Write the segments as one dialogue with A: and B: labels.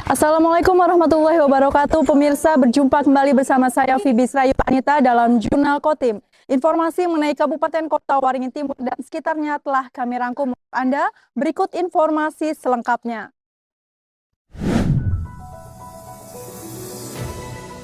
A: Assalamualaikum warahmatullahi wabarakatuh. Pemirsa, berjumpa kembali bersama saya Fibis Rayu Anita dalam Jurnal Kotim. Informasi mengenai Kabupaten Kota Waringin Timur dan sekitarnya telah kami rangkum untuk Anda. Berikut informasi selengkapnya.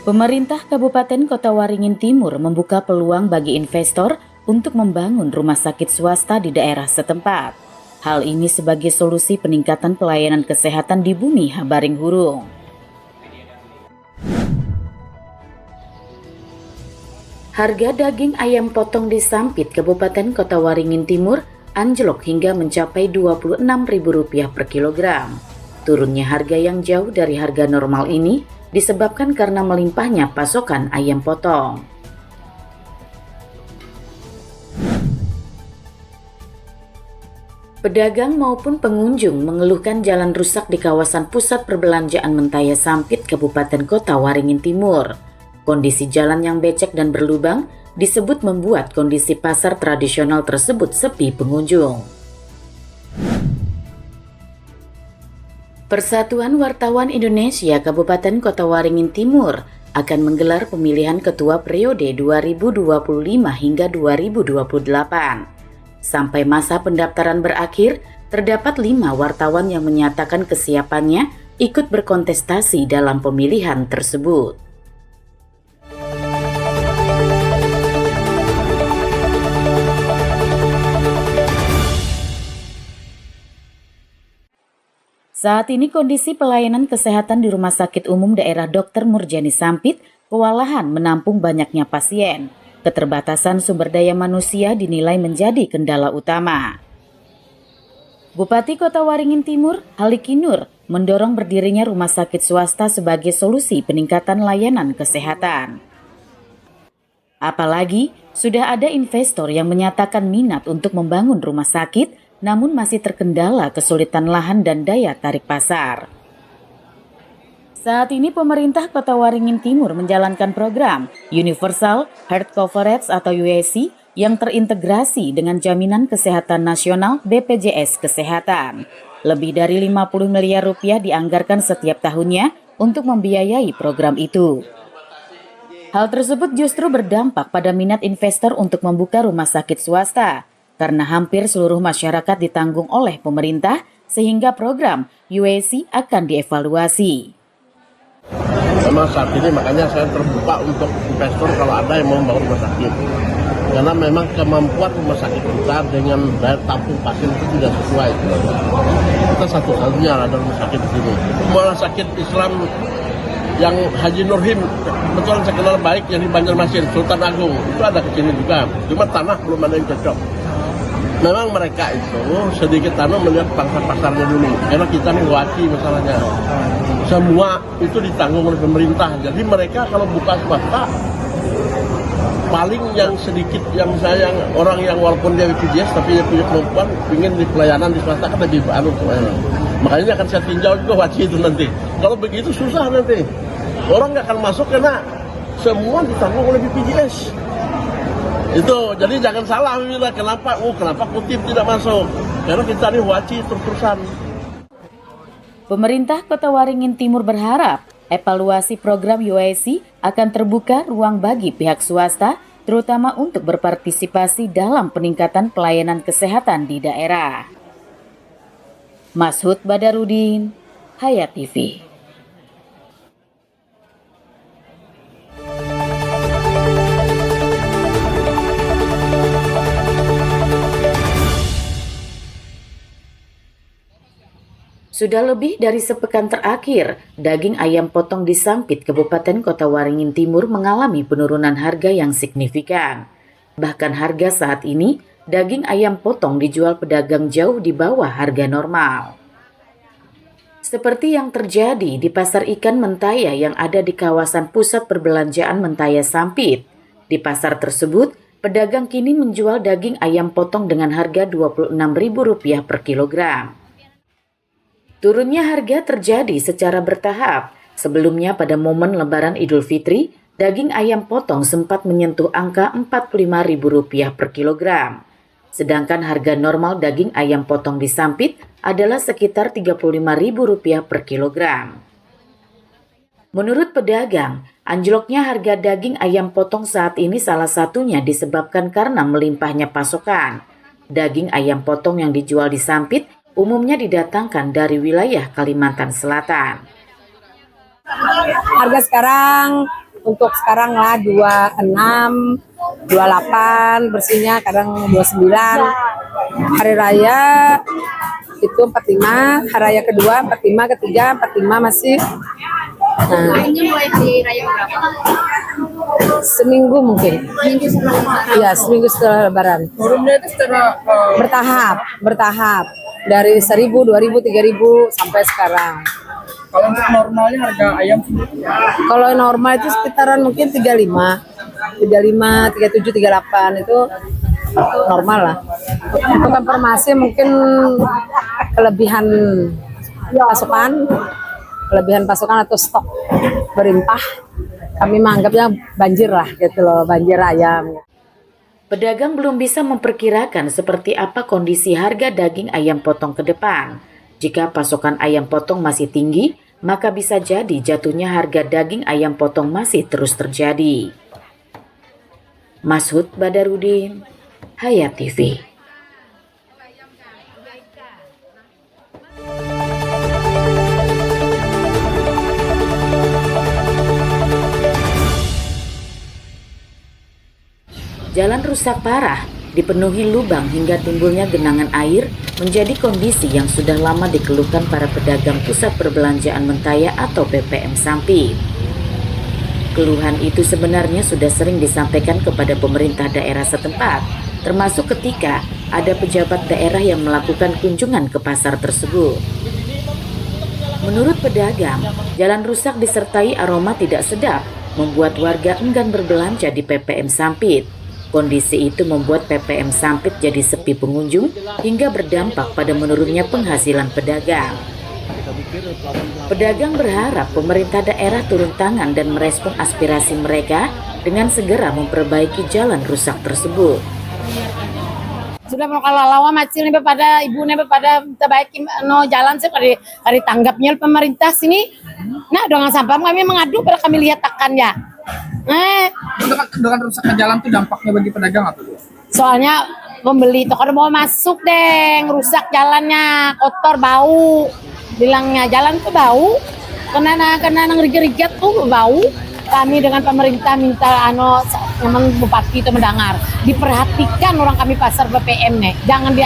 B: Pemerintah Kabupaten Kota Waringin Timur membuka peluang bagi investor untuk membangun rumah sakit swasta di daerah setempat. Hal ini sebagai solusi peningkatan pelayanan kesehatan di Bumi Habaring Hurung. Harga daging ayam potong di Sampit, Kabupaten Kota Waringin Timur, anjlok hingga mencapai Rp26.000 per kilogram. Turunnya harga yang jauh dari harga normal ini disebabkan karena melimpahnya pasokan ayam potong. Pedagang maupun pengunjung mengeluhkan jalan rusak di kawasan pusat perbelanjaan Mentaya Sampit, Kabupaten Kota Waringin Timur. Kondisi jalan yang becek dan berlubang disebut membuat kondisi pasar tradisional tersebut sepi pengunjung. Persatuan Wartawan Indonesia Kabupaten Kota Waringin Timur akan menggelar pemilihan ketua periode 2025 hingga 2028. Sampai masa pendaftaran berakhir, terdapat 5 wartawan yang menyatakan kesiapannya ikut berkontestasi dalam pemilihan tersebut. Saat ini kondisi pelayanan kesehatan di Rumah Sakit Umum Daerah Dr. Murjani Sampit kewalahan menampung banyaknya pasien. Keterbatasan sumber daya manusia dinilai menjadi kendala utama. Bupati Kota Waringin Timur, Haliki Nur, mendorong berdirinya rumah sakit swasta sebagai solusi peningkatan layanan kesehatan. Apalagi, sudah ada investor yang menyatakan minat untuk membangun rumah sakit, namun masih terkendala kesulitan lahan dan daya tarik pasar. Saat ini pemerintah Kota Waringin Timur menjalankan program Universal Health Coverage atau UHC yang terintegrasi dengan Jaminan Kesehatan Nasional BPJS Kesehatan. Lebih dari 50 miliar rupiah dianggarkan setiap tahunnya untuk membiayai program itu. Hal tersebut justru berdampak pada minat investor untuk membuka rumah sakit swasta, karena hampir seluruh masyarakat ditanggung oleh pemerintah, sehingga program UHC akan dievaluasi.
C: Memang saat ini makanya saya terbuka untuk investor kalau ada yang mau membangun rumah sakit. Karena memang kemampuan rumah sakit kita dengan daya tampung pasien itu tidak sesuai. Kita satu-satunya ada rumah sakit di sini. Rumah sakit Islam yang Haji Nurhim, betul saya kenal baik, yang di Banjarmasin, Sultan Agung, itu ada ke sini juga. Cuma tanah belum ada yang cocok. Memang mereka itu sedikit melihat pasar-pasarnya dulu, karena kita nih wati masalahnya. Semua itu ditanggung oleh pemerintah, jadi mereka kalau buka swasta, paling yang sedikit yang sayang orang yang walaupun dia BPJS tapi dia punya kemampuan, ingin di pelayanan di swasta kan lebih baru. Makanya akan saya tinjau juga wati itu nanti. Kalau begitu susah nanti, orang nggak akan masuk karena semua ditanggung oleh BPJS. Itu, jadi jangan salah Mila, kenapa Kotim tidak masuk? Karena kita ini wajib terus-terusan.
B: Pemerintah Kota Waringin Timur berharap evaluasi program UHC akan terbuka ruang bagi pihak swasta, terutama untuk berpartisipasi dalam peningkatan pelayanan kesehatan di daerah. Mashud Badarudin, Hayat TV. Sudah lebih dari sepekan terakhir, daging ayam potong di Sampit, Kabupaten Kota Waringin Timur mengalami penurunan harga yang signifikan. Bahkan harga saat ini, daging ayam potong dijual pedagang jauh di bawah harga normal. Seperti yang terjadi di Pasar Ikan Mentaya yang ada di kawasan pusat perbelanjaan Mentaya Sampit. Di pasar tersebut, pedagang kini menjual daging ayam potong dengan harga Rp26.000 per kilogram. Turunnya harga terjadi secara bertahap. Sebelumnya pada momen Lebaran Idul Fitri, daging ayam potong sempat menyentuh angka Rp45.000 per kilogram. Sedangkan harga normal daging ayam potong di Sampit adalah sekitar Rp35.000 per kilogram. Menurut pedagang, anjloknya harga daging ayam potong saat ini salah satunya disebabkan karena melimpahnya pasokan. Daging ayam potong yang dijual di Sampit umumnya didatangkan dari wilayah Kalimantan Selatan.
D: Harga sekarang untuk sekarang lah 26, 28, bersihnya kadang 29. Hari raya itu 45, hari raya kedua 45, ketiga 45 masih. Nah,
E: Mulai hari raya berapa?
D: seminggu mungkin. Iya, seminggu setelah Lebaran.
E: Turunnya itu secara
D: Bertahap. Dari 1.000, 2.000, 3.000 sampai sekarang.
E: kalau untuk normalnya harga ayam
D: Kalau normal itu sekitaran mungkin 35, 37, 38 itu normal lah. Untuk informasi mungkin kelebihan pasokan atau stok berlimpah, kami menganggapnya banjir lah gitu loh, banjir ayam.
B: Pedagang belum bisa memperkirakan seperti apa kondisi harga daging ayam potong ke depan. Jika pasokan ayam potong masih tinggi, maka bisa jadi jatuhnya harga daging ayam potong masih terus terjadi. Mashud Badarudin, Hayat TV. Jalan rusak parah, dipenuhi lubang hingga timbulnya genangan air menjadi kondisi yang sudah lama dikeluhkan para pedagang Pusat Perbelanjaan Mentaya atau PPM Sampit. Keluhan itu sebenarnya sudah sering disampaikan kepada pemerintah daerah setempat, termasuk ketika ada pejabat daerah yang melakukan kunjungan ke pasar tersebut. Menurut pedagang, jalan rusak disertai aroma tidak sedap membuat warga enggan berbelanja di PPM Sampit. Kondisi itu membuat PPM Sampit jadi sepi pengunjung hingga berdampak pada menurunnya penghasilan pedagang. Pedagang berharap pemerintah daerah turun tangan dan merespon aspirasi mereka dengan segera memperbaiki jalan rusak tersebut.
D: Sudah mau kalau lawa macil nih pada ibu nih pada terbaik no jalan sih dari tanggapnya pemerintah sini. Nah dengan sampah kami mengadu pada kami lihat akan ya.
E: dengan rusaknya jalan tuh dampaknya bagi pedagang apa?
D: Soalnya pembeli itu kalau mau masuk deh, rusak jalannya, kotor, bau. Bilangnya jalan tuh bau, karena ngeriget-riget tuh bau. Kami dengan pemerintah minta memang bupati itu mendengar, diperhatikan orang kami pasar BPM nih, jangan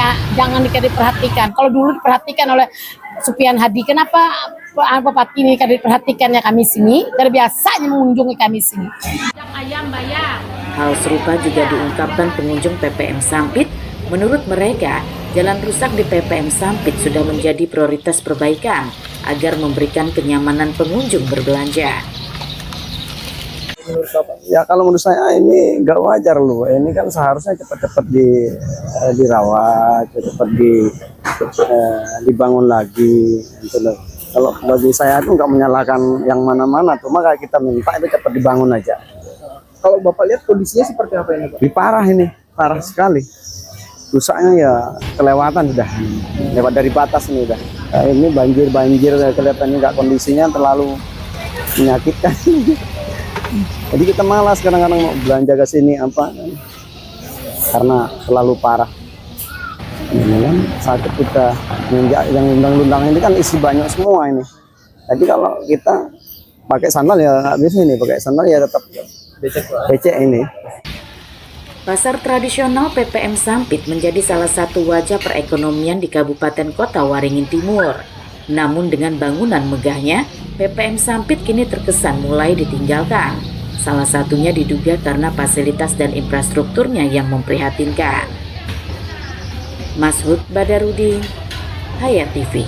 D: diperhatikan. Kalau dulu diperhatikan oleh Supian Hadi, kenapa bupati ini diperhatikan ya kami sini? Terbiasanya mengunjungi kami sini. Ayam bayar.
B: Hal serupa juga diungkapkan pengunjung PPM Sampit. Menurut mereka, jalan rusak di PPM Sampit sudah menjadi prioritas perbaikan agar memberikan kenyamanan pengunjung berbelanja.
F: Ya kalau menurut saya ini nggak wajar loh. Ini kan seharusnya cepat-cepat dirawat, cepat dibangun lagi. Gitu loh. Kalau bagi saya itu nggak menyalahkan yang mana-mana, cuma kayak kita minta itu cepat dibangun aja.
E: Kalau Bapak lihat kondisinya seperti apa ini, Pak?
F: Parah sekali. Rusaknya ya kelewatan sudah, lewat dari batas ini udah. Ini banjir kelihatannya nggak, kondisinya terlalu menyakitkan. Jadi kita malas kadang-kadang mau belanja ke sini karena terlalu parah. Ini kan sakit kita, yang lundang-lundang ini kan isi banyak semua ini. Jadi kalau kita pakai sandal ya nggak bisa ini, pakai sandal ya tetap becek ini.
B: Pasar tradisional PPM Sampit menjadi salah satu wajah perekonomian di Kabupaten Kota Waringin Timur. Namun dengan bangunan megahnya, PPM Sampit kini terkesan mulai ditinggalkan. Salah satunya diduga karena fasilitas dan infrastrukturnya yang memprihatinkan. Mashud Badarudin, Hayat TV.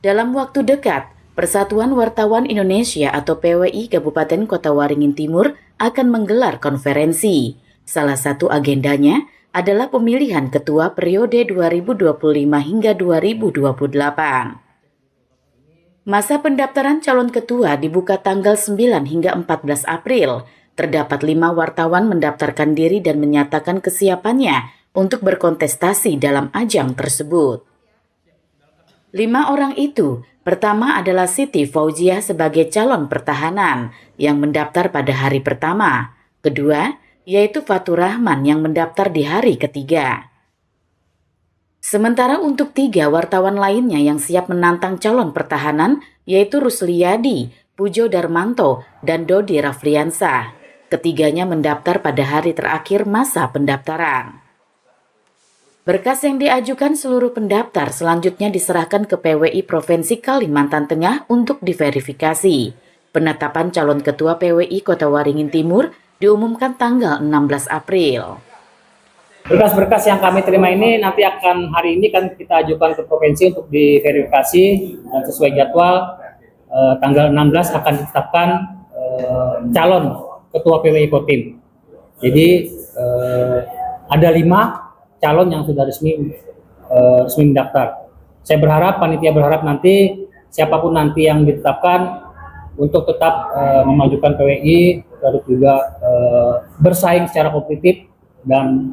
B: Dalam waktu dekat, Persatuan Wartawan Indonesia atau PWI Kabupaten Kota Waringin Timur akan menggelar konferensi. Salah satu agendanya adalah pemilihan ketua periode 2025 hingga 2028. Masa pendaftaran calon ketua dibuka tanggal 9 hingga 14 April. terdapat 5 wartawan mendaftarkan diri dan menyatakan kesiapannya untuk berkontestasi dalam ajang tersebut. 5 orang itu, pertama adalah Siti Fauziah sebagai calon pertahanan yang mendaftar pada hari pertama. Kedua, yaitu Fatur Rahman yang mendaftar di hari ketiga. Sementara untuk 3 wartawan lainnya yang siap menantang calon pertahanan, yaitu Rusliyadi, Pujo Darmanto, dan Dodi Rafliansah. Ketiganya mendaftar pada hari terakhir masa pendaftaran. Berkas yang diajukan seluruh pendaftar selanjutnya diserahkan ke PWI Provinsi Kalimantan Tengah untuk diverifikasi. Penetapan calon ketua PWI Kota Waringin Timur diumumkan tanggal 16 April.
G: Berkas-berkas yang kami terima ini nanti akan hari ini kan kita ajukan ke provinsi untuk diverifikasi dan sesuai jadwal tanggal 16 akan ditetapkan calon ketua PWI Kotim. Jadi ada 5 calon yang sudah resmi mendaftar. Saya berharap, panitia berharap nanti siapapun nanti yang ditetapkan untuk tetap memajukan PWI, terus juga bersaing secara kompetitif dan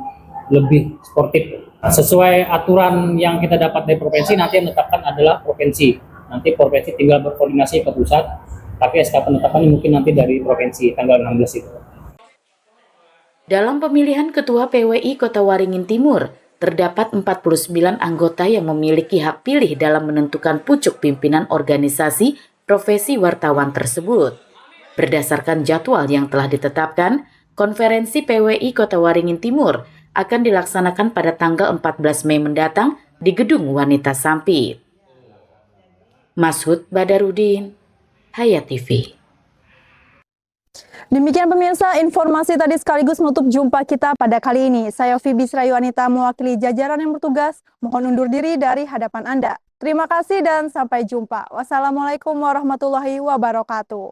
G: lebih sportif. Sesuai aturan yang kita dapat dari provinsi, nanti yang menetapkan adalah provinsi. Nanti provinsi tinggal berkoordinasi ke pusat, tapi SK penetapan mungkin nanti dari provinsi tanggal 16 itu.
B: Dalam pemilihan Ketua PWI Kota Waringin Timur, terdapat 49 anggota yang memiliki hak pilih dalam menentukan pucuk pimpinan organisasi profesi wartawan tersebut. Berdasarkan jadwal yang telah ditetapkan, konferensi PWI Kota Waringin Timur akan dilaksanakan pada tanggal 14 Mei mendatang di Gedung Wanita Sampit. Mashud Badarudin, Hayat TV.
A: Demikian pemirsa, informasi tadi sekaligus menutup jumpa kita pada kali ini. Saya Fibi Srayu Anita mewakili jajaran yang bertugas, mohon undur diri dari hadapan Anda. Terima kasih dan sampai jumpa. Wassalamualaikum warahmatullahi wabarakatuh.